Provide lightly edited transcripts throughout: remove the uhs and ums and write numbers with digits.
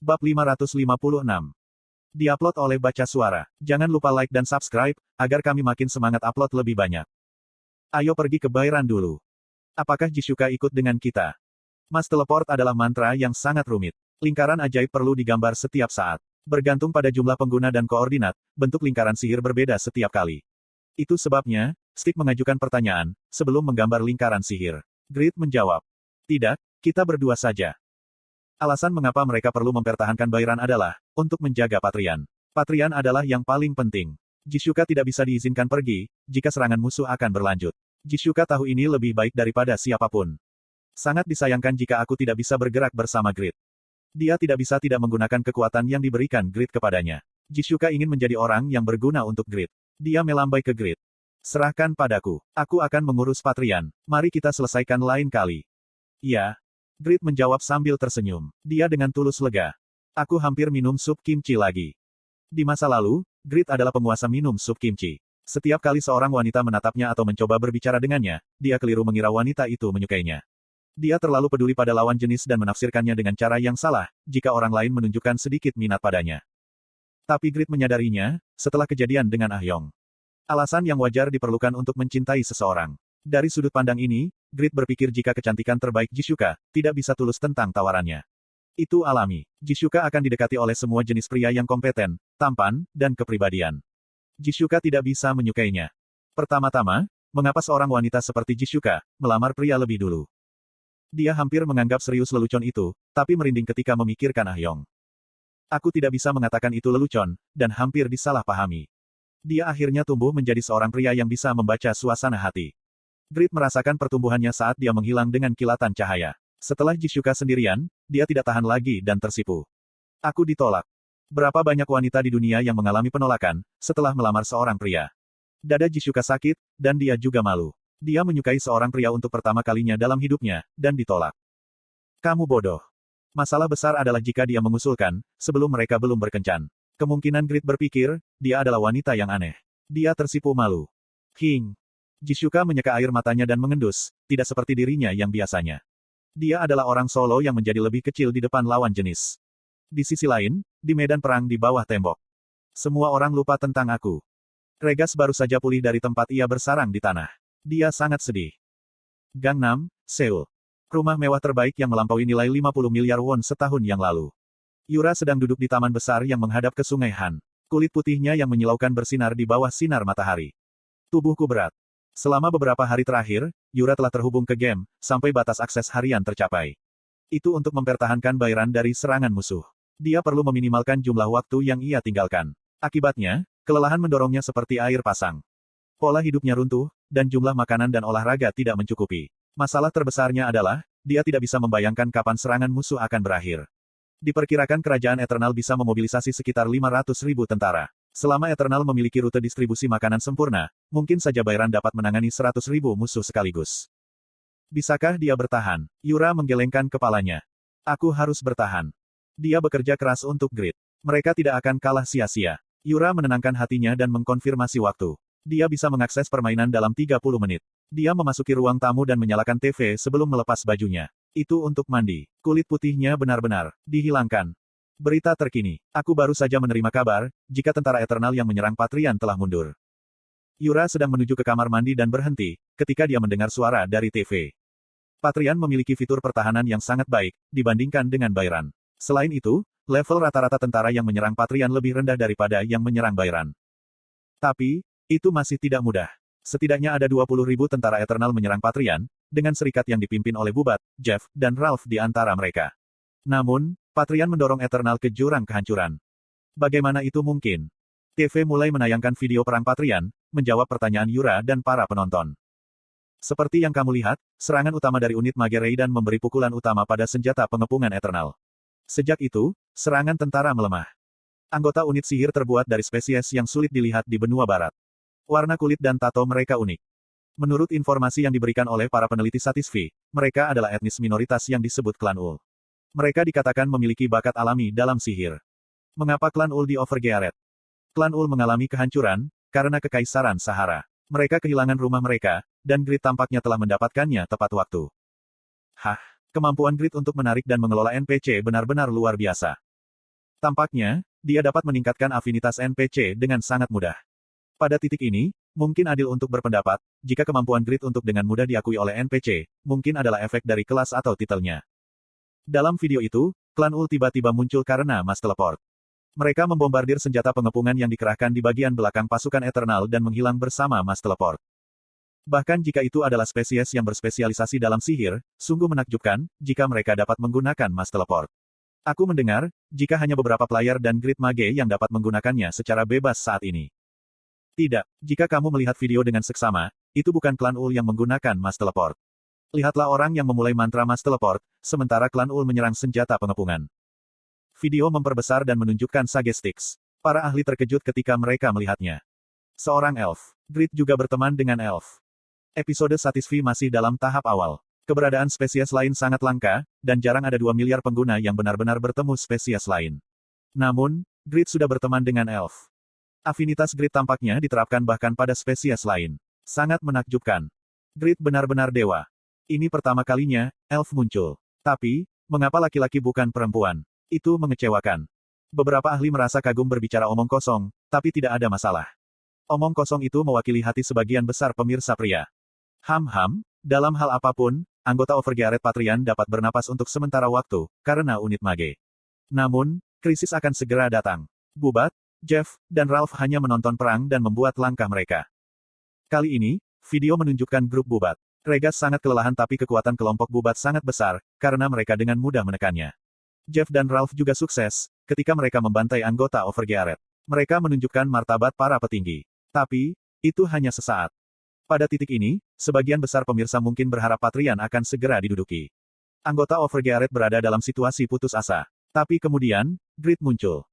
Bab 556. Diupload oleh Baca Suara. Jangan lupa like dan subscribe, agar kami makin semangat upload lebih banyak. Ayo pergi ke Bairan dulu. Apakah Jisuka ikut dengan kita? Mass Teleport adalah mantra yang sangat rumit. Lingkaran ajaib perlu digambar setiap saat. Bergantung pada jumlah pengguna dan koordinat, bentuk lingkaran sihir berbeda setiap kali. Itu sebabnya, Stick mengajukan pertanyaan, sebelum menggambar lingkaran sihir. Grid menjawab. Tidak, kita berdua saja. Alasan mengapa mereka perlu mempertahankan Bairan adalah, untuk menjaga Patrian. Patrian adalah yang paling penting. Jisuka tidak bisa diizinkan pergi, jika serangan musuh akan berlanjut. Jisuka tahu ini lebih baik daripada siapapun. Sangat disayangkan jika aku tidak bisa bergerak bersama Grid. Dia tidak bisa tidak menggunakan kekuatan yang diberikan Grid kepadanya. Jisuka ingin menjadi orang yang berguna untuk Grid. Dia melambai ke Grid. Serahkan padaku. Aku akan mengurus Patrian. Mari kita selesaikan lain kali. Ya. Grid menjawab sambil tersenyum. Dia dengan tulus lega. Aku hampir minum sup kimchi lagi. Di masa lalu, Grid adalah penguasa minum sup kimchi. Setiap kali seorang wanita menatapnya atau mencoba berbicara dengannya, dia keliru mengira wanita itu menyukainya. Dia terlalu peduli pada lawan jenis dan menafsirkannya dengan cara yang salah, jika orang lain menunjukkan sedikit minat padanya. Tapi Grid menyadarinya, setelah kejadian dengan Ah Yong. Alasan yang wajar diperlukan untuk mencintai seseorang. Dari sudut pandang ini, Grid berpikir jika kecantikan terbaik Jisuka, tidak bisa tulus tentang tawarannya. Itu alami. Jisuka akan didekati oleh semua jenis pria yang kompeten, tampan, dan kepribadian. Jisuka tidak bisa menyukainya. Pertama-tama, mengapa seorang wanita seperti Jisuka, melamar pria lebih dulu? Dia hampir menganggap serius lelucon itu, tapi merinding ketika memikirkan Ah Yong. Aku tidak bisa mengatakan itu lelucon, dan hampir disalahpahami. Dia akhirnya tumbuh menjadi seorang pria yang bisa membaca suasana hati. Grid merasakan pertumbuhannya saat dia menghilang dengan kilatan cahaya. Setelah Jisuka sendirian, dia tidak tahan lagi dan tersipu. Aku ditolak. Berapa banyak wanita di dunia yang mengalami penolakan, setelah melamar seorang pria. Dada Jisuka sakit, dan dia juga malu. Dia menyukai seorang pria untuk pertama kalinya dalam hidupnya, dan ditolak. Kamu bodoh. Masalah besar adalah jika dia mengusulkan, sebelum mereka belum berkencan. Kemungkinan Grid berpikir, dia adalah wanita yang aneh. Dia tersipu malu. King. Jisuka menyeka air matanya dan mengendus, tidak seperti dirinya yang biasanya. Dia adalah orang solo yang menjadi lebih kecil di depan lawan jenis. Di sisi lain, di medan perang di bawah tembok. Semua orang lupa tentang aku. Regas baru saja pulih dari tempat ia bersarang di tanah. Dia sangat sedih. Gangnam, Seoul. Rumah mewah terbaik yang melampaui nilai 50 miliar won setahun yang lalu. Yura sedang duduk di taman besar yang menghadap ke Sungai Han. Kulit putihnya yang menyilaukan bersinar di bawah sinar matahari. Tubuhku berat. Selama beberapa hari terakhir, Yura telah terhubung ke game, sampai batas akses harian tercapai. Itu untuk mempertahankan Bairan dari serangan musuh. Dia perlu meminimalkan jumlah waktu yang ia tinggalkan. Akibatnya, kelelahan mendorongnya seperti air pasang. Pola hidupnya runtuh, dan jumlah makanan dan olahraga tidak mencukupi. Masalah terbesarnya adalah, dia tidak bisa membayangkan kapan serangan musuh akan berakhir. Diperkirakan kerajaan Eternal bisa memobilisasi sekitar 500.000 tentara. Selama Eternal memiliki rute distribusi makanan sempurna, mungkin saja Bairan dapat menangani 100.000 musuh sekaligus. Bisakah dia bertahan? Yura menggelengkan kepalanya. Aku harus bertahan. Dia bekerja keras untuk Grid. Mereka tidak akan kalah sia-sia. Yura menenangkan hatinya dan mengkonfirmasi waktu. Dia bisa mengakses permainan dalam 30 menit. Dia memasuki ruang tamu dan menyalakan TV sebelum melepas bajunya. Itu untuk mandi. Kulit putihnya benar-benar dihilangkan. Berita terkini. Aku baru saja menerima kabar, jika tentara Eternal yang menyerang Patrian telah mundur. Yura sedang menuju ke kamar mandi dan berhenti, ketika dia mendengar suara dari TV. Patrian memiliki fitur pertahanan yang sangat baik, dibandingkan dengan Bairan. Selain itu, level rata-rata tentara yang menyerang Patrian lebih rendah daripada yang menyerang Bairan. Tapi, itu masih tidak mudah. Setidaknya ada 20.000 tentara Eternal menyerang Patrian, dengan serikat yang dipimpin oleh Bubat, Jeff, dan Ralph di antara mereka. Namun, Patrian mendorong Eternal ke jurang kehancuran. Bagaimana itu mungkin? TV mulai menayangkan video perang Patrian, menjawab pertanyaan Yura dan para penonton. Seperti yang kamu lihat, serangan utama dari unit Mage Raiden memberi pukulan utama pada senjata pengepungan Eternal. Sejak itu, serangan tentara melemah. Anggota unit sihir terbuat dari spesies yang sulit dilihat di benua barat. Warna kulit dan tato mereka unik. Menurut informasi yang diberikan oleh para peneliti Satisfi, mereka adalah etnis minoritas yang disebut klan Ul. Mereka dikatakan memiliki bakat alami dalam sihir. Mengapa klan Ul di-overgearet? Klan Ul mengalami kehancuran, karena kekaisaran Sahara. Mereka kehilangan rumah mereka, dan Grid tampaknya telah mendapatkannya tepat waktu. Kemampuan Grid untuk menarik dan mengelola NPC benar-benar luar biasa. Tampaknya, dia dapat meningkatkan afinitas NPC dengan sangat mudah. Pada titik ini, mungkin adil untuk berpendapat, jika kemampuan Grid untuk dengan mudah diakui oleh NPC, mungkin adalah efek dari kelas atau titelnya. Dalam video itu, klan Ul tiba-tiba muncul karena Mass Teleport. Mereka membombardir senjata pengepungan yang dikerahkan di bagian belakang pasukan Eternal dan menghilang bersama Mass Teleport. Bahkan jika itu adalah spesies yang berspesialisasi dalam sihir, sungguh menakjubkan, jika mereka dapat menggunakan Mass Teleport. Aku mendengar, jika hanya beberapa player dan Grid Mage yang dapat menggunakannya secara bebas saat ini. Tidak, jika kamu melihat video dengan seksama, itu bukan klan Ul yang menggunakan Mass Teleport. Lihatlah orang yang memulai mantra Mass Teleport, sementara klan Ul menyerang senjata pengepungan. Video memperbesar dan menunjukkan Sagestix. Para ahli terkejut ketika mereka melihatnya. Seorang elf. Grid juga berteman dengan elf. Episode Satisfy masih dalam tahap awal. Keberadaan spesies lain sangat langka, dan jarang ada 2 miliar pengguna yang benar-benar bertemu spesies lain. Namun, Grid sudah berteman dengan elf. Afinitas Grid tampaknya diterapkan bahkan pada spesies lain. Sangat menakjubkan. Grid benar-benar dewa. Ini pertama kalinya, elf muncul. Tapi, mengapa laki-laki bukan perempuan? Itu mengecewakan. Beberapa ahli merasa kagum berbicara omong kosong, tapi tidak ada masalah. Omong kosong itu mewakili hati sebagian besar pemirsa pria. Dalam hal apapun, anggota Overgeared Patrian dapat bernapas untuk sementara waktu, karena unit mage. Namun, krisis akan segera datang. Bubat, Jeff, dan Ralph hanya menonton perang dan membuat langkah mereka. Kali ini, video menunjukkan grup Bubat. Regas sangat kelelahan tapi kekuatan kelompok Bubat sangat besar, karena mereka dengan mudah menekannya. Jeff dan Ralph juga sukses, ketika mereka membantai anggota Overgeared. Mereka menunjukkan martabat para petinggi. Tapi, itu hanya sesaat. Pada titik ini, sebagian besar pemirsa mungkin berharap Patrian akan segera diduduki. Anggota Overgeared berada dalam situasi putus asa. Tapi kemudian, Grid muncul.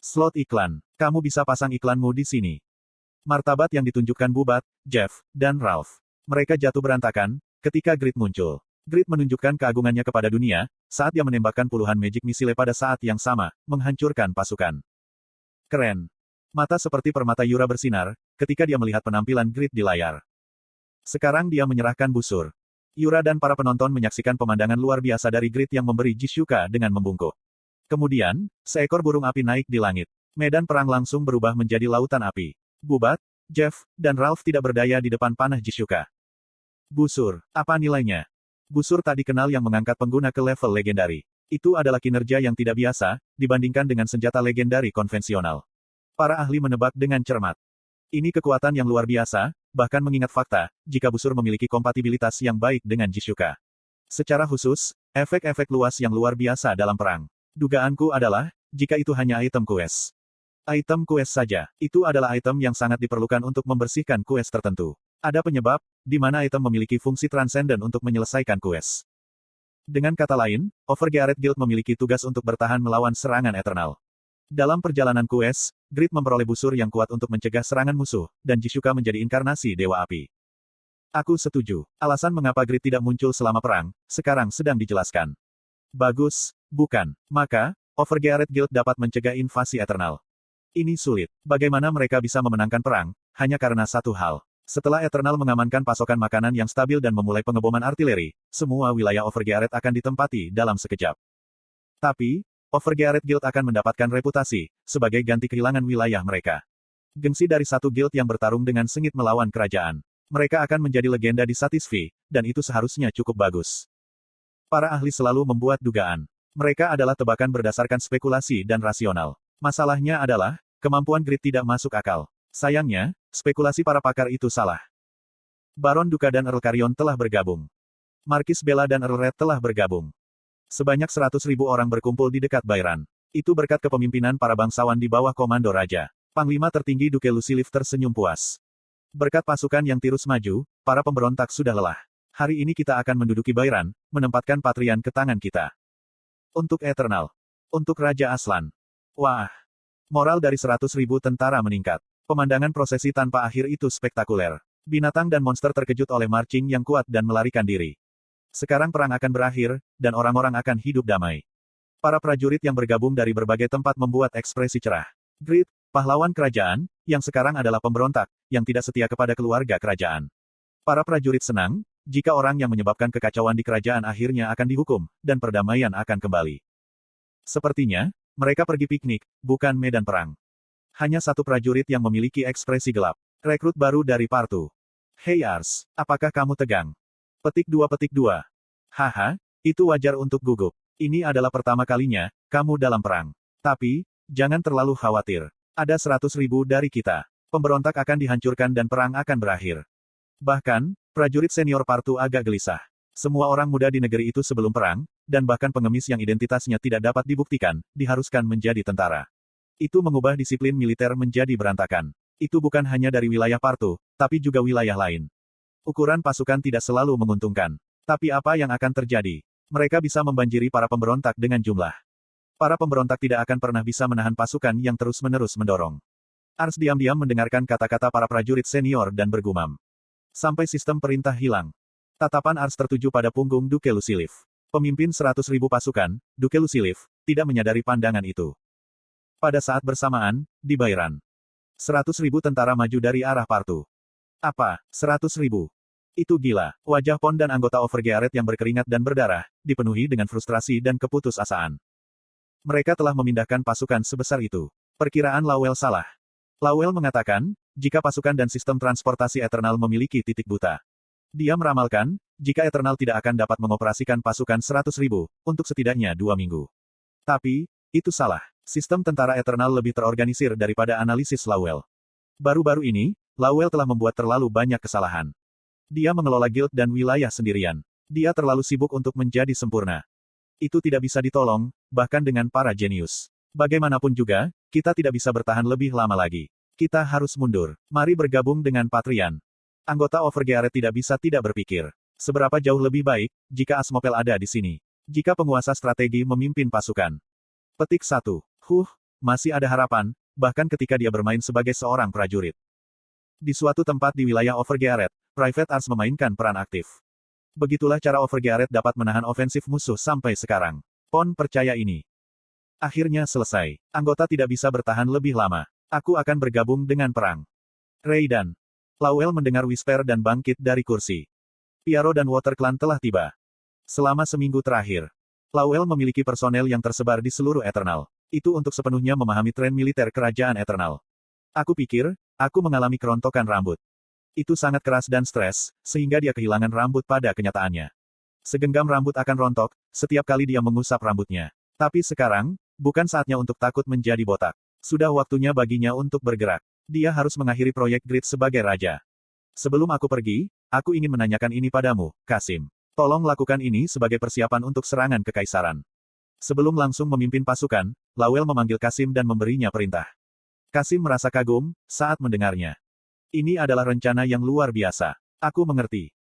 Slot iklan. Kamu bisa pasang iklanmu di sini. Martabat yang ditunjukkan Bubat, Jeff, dan Ralph. Mereka jatuh berantakan, ketika Grid muncul. Grid menunjukkan keagungannya kepada dunia, saat dia menembakkan puluhan magic missile pada saat yang sama, menghancurkan pasukan. Keren. Mata seperti permata Yura bersinar, ketika dia melihat penampilan Grid di layar. Sekarang dia menyerahkan busur. Yura dan para penonton menyaksikan pemandangan luar biasa dari Grid yang memberi Jishuka dengan membungkuk. Kemudian, seekor burung api naik di langit. Medan perang langsung berubah menjadi lautan api. Bubat, Jeff, dan Ralph tidak berdaya di depan panah Jishuka. Busur, apa nilainya? Busur tak dikenal yang mengangkat pengguna ke level legendari. Itu adalah kinerja yang tidak biasa, dibandingkan dengan senjata legendari konvensional. Para ahli menebak dengan cermat. Ini kekuatan yang luar biasa, bahkan mengingat fakta, jika busur memiliki kompatibilitas yang baik dengan Jishuka. Secara khusus, efek-efek luas yang luar biasa dalam perang. Dugaanku adalah, jika itu hanya item quest. Item quest saja, itu adalah item yang sangat diperlukan untuk membersihkan quest tertentu. Ada penyebab, di mana item memiliki fungsi transenden untuk menyelesaikan quest. Dengan kata lain, Overgeared Guild memiliki tugas untuk bertahan melawan serangan Eternal. Dalam perjalanan quest, Grid memperoleh busur yang kuat untuk mencegah serangan musuh, dan Jishuka menjadi inkarnasi Dewa Api. Aku setuju. Alasan mengapa Grid tidak muncul selama perang, sekarang sedang dijelaskan. Bagus, bukan? Maka, Overgeared Guild dapat mencegah invasi Eternal. Ini sulit. Bagaimana mereka bisa memenangkan perang, hanya karena satu hal. Setelah Eternal mengamankan pasokan makanan yang stabil dan memulai pengeboman artileri, semua wilayah Overgeared akan ditempati dalam sekejap. Tapi, Overgeared Guild akan mendapatkan reputasi, sebagai ganti kehilangan wilayah mereka. Gengsi dari satu guild yang bertarung dengan sengit melawan kerajaan. Mereka akan menjadi legenda di Satisfy, dan itu seharusnya cukup bagus. Para ahli selalu membuat dugaan. Mereka adalah tebakan berdasarkan spekulasi dan rasional. Masalahnya adalah, kemampuan Grid tidak masuk akal. Sayangnya, spekulasi para pakar itu salah. Baron Duka dan Earl Carrion telah bergabung. Markis Bella dan Earl Red telah bergabung. Sebanyak 100.000 orang berkumpul di dekat Bayran. Itu berkat kepemimpinan para bangsawan di bawah komando raja. Panglima tertinggi Duke Luciliff tersenyum puas. Berkat pasukan yang tirus maju, para pemberontak sudah lelah. Hari ini kita akan menduduki Bayran, menempatkan Patrian ke tangan kita. Untuk Eternal. Untuk Raja Aslan. Wah. Moral dari 100.000 tentara meningkat. Pemandangan prosesi tanpa akhir itu spektakuler. Binatang dan monster terkejut oleh marching yang kuat dan melarikan diri. Sekarang perang akan berakhir, dan orang-orang akan hidup damai. Para prajurit yang bergabung dari berbagai tempat membuat ekspresi cerah. Grid, pahlawan kerajaan, yang sekarang adalah pemberontak, yang tidak setia kepada keluarga kerajaan. Para prajurit senang, jika orang yang menyebabkan kekacauan di kerajaan akhirnya akan dihukum, dan perdamaian akan kembali. Sepertinya, Mereka pergi piknik, bukan medan perang. Hanya satu prajurit yang memiliki ekspresi gelap. Rekrut baru dari Partu. Hei Ars, apakah kamu tegang? Petik 2. Haha, itu wajar untuk gugup. Ini adalah pertama kalinya, kamu dalam perang. Tapi, jangan terlalu khawatir. Ada 100.000 dari kita. Pemberontak akan dihancurkan dan perang akan berakhir. Bahkan, prajurit senior Partu agak gelisah. Semua orang muda di negeri itu sebelum perang, dan bahkan pengemis yang identitasnya tidak dapat dibuktikan, diharuskan menjadi tentara. Itu mengubah disiplin militer menjadi berantakan. Itu bukan hanya dari wilayah Partu, tapi juga wilayah lain. Ukuran pasukan tidak selalu menguntungkan. Tapi apa yang akan terjadi? Mereka bisa membanjiri para pemberontak dengan jumlah. Para pemberontak tidak akan pernah bisa menahan pasukan yang terus-menerus mendorong. Ars diam-diam mendengarkan kata-kata para prajurit senior dan bergumam. Sampai sistem perintah hilang. Tatapan Ars tertuju pada punggung Duke Lucilif. Pemimpin 100.000 pasukan, Duke Lucilif, tidak menyadari pandangan itu. Pada saat bersamaan, di Bairan. 100.000 tentara maju dari arah Partu. Apa, 100.000? Itu gila. Wajah Pon dan anggota Overgearet yang berkeringat dan berdarah, dipenuhi dengan frustrasi dan keputusasaan. Mereka telah memindahkan pasukan sebesar itu. Perkiraan Lawel salah. Lawel mengatakan, jika pasukan dan sistem transportasi Eternal memiliki titik buta. Dia meramalkan, jika Eternal tidak akan dapat mengoperasikan pasukan 100.000, untuk setidaknya 2 minggu. Tapi, itu salah. Sistem tentara Eternal lebih terorganisir daripada analisis Lawel. Baru-baru ini, Lawel telah membuat terlalu banyak kesalahan. Dia mengelola guild dan wilayah sendirian. Dia terlalu sibuk untuk menjadi sempurna. Itu tidak bisa ditolong, bahkan dengan para jenius. Bagaimanapun juga, kita tidak bisa bertahan lebih lama lagi. Kita harus mundur. Mari bergabung dengan Patrian. Anggota Overgearet tidak bisa tidak berpikir. Seberapa jauh lebih baik, jika Asmopel ada di sini. Jika penguasa strategi memimpin pasukan. Petik 1. Masih ada harapan, bahkan ketika dia bermain sebagai seorang prajurit. Di suatu tempat di wilayah Overgearet, Private Ars memainkan peran aktif. Begitulah cara Overgearet dapat menahan ofensif musuh sampai sekarang. Pon percaya ini. Akhirnya selesai. Anggota tidak bisa bertahan lebih lama. Aku akan bergabung dengan perang. Raiden. Lawel mendengar whisper dan bangkit dari kursi. Piaro dan WaterClan telah tiba. Selama seminggu terakhir, Lawel memiliki personel yang tersebar di seluruh Eternal. Itu untuk sepenuhnya memahami tren militer kerajaan Eternal. Aku pikir, aku mengalami kerontokan rambut. Itu sangat keras dan stres, sehingga dia kehilangan rambut pada kenyataannya. Segenggam rambut akan rontok, setiap kali dia mengusap rambutnya. Tapi sekarang, bukan saatnya untuk takut menjadi botak. Sudah waktunya baginya untuk bergerak. Dia harus mengakhiri proyek Grid sebagai raja. Sebelum aku pergi, aku ingin menanyakan ini padamu, Kasim. Tolong lakukan ini sebagai persiapan untuk serangan kekaisaran. Sebelum langsung memimpin pasukan, Lawel memanggil Kasim dan memberinya perintah. Kasim merasa kagum saat mendengarnya. Ini adalah rencana yang luar biasa. Aku mengerti.